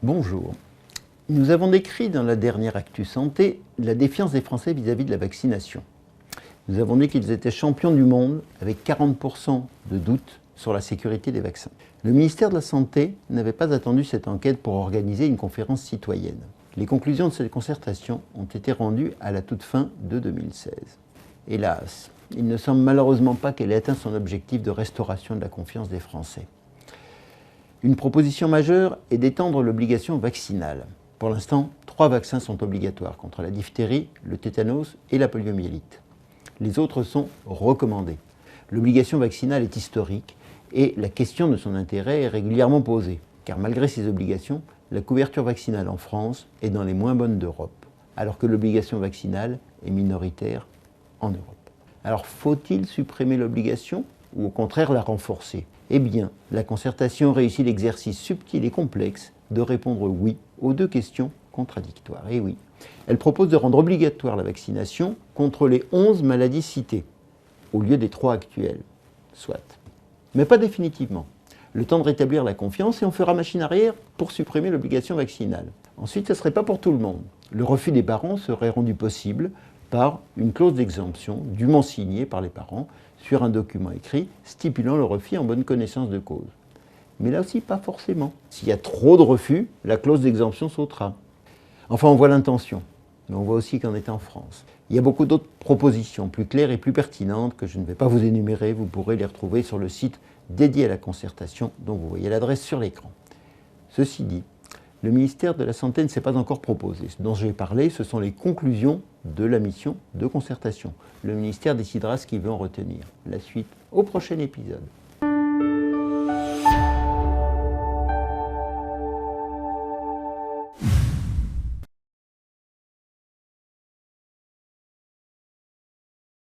Bonjour. Nous avons décrit dans la dernière Actu Santé la défiance des Français vis-à-vis de la vaccination. Nous avons dit qu'ils étaient champions du monde avec 40% de doutes sur la sécurité des vaccins. Le ministère de la Santé n'avait pas attendu cette enquête pour organiser une conférence citoyenne. Les conclusions de cette concertation ont été rendues à la toute fin de 2016. Hélas, il ne semble malheureusement pas qu'elle ait atteint son objectif de restauration de la confiance des Français. Une proposition majeure est d'étendre l'obligation vaccinale. Pour l'instant, 3 vaccins sont obligatoires contre la diphtérie, le tétanos et la poliomyélite. Les autres sont recommandés. L'obligation vaccinale est historique et la question de son intérêt est régulièrement posée, car malgré ces obligations, la couverture vaccinale en France est dans les moins bonnes d'Europe, alors que l'obligation vaccinale est minoritaire en Europe. Alors faut-il supprimer l'obligation ou au contraire la renforcer? Eh bien, la concertation réussit l'exercice subtil et complexe de répondre oui aux 2 questions contradictoires. Et oui, elle propose de rendre obligatoire la vaccination contre les 11 maladies citées, au lieu des 3 actuelles. Soit. Mais pas définitivement. Le temps de rétablir la confiance et on fera machine arrière pour supprimer l'obligation vaccinale. Ensuite, ce ne serait pas pour tout le monde. Le refus des parents serait rendu possible par une clause d'exemption dûment signée par les parents sur un document écrit stipulant le refus en bonne connaissance de cause. Mais là aussi, pas forcément. S'il y a trop de refus, la clause d'exemption sautera. Enfin, on voit l'intention, mais on voit aussi qu'en est en France. Il y a beaucoup d'autres propositions plus claires et plus pertinentes que je ne vais pas vous énumérer. Vous pourrez les retrouver sur le site dédié à la concertation, dont vous voyez l'adresse sur l'écran. Ceci dit, le ministère de la Santé ne s'est pas encore proposé. Ce dont j'ai parlé, ce sont les conclusions de la mission de concertation. Le ministère décidera ce qu'il veut en retenir. La suite au prochain épisode.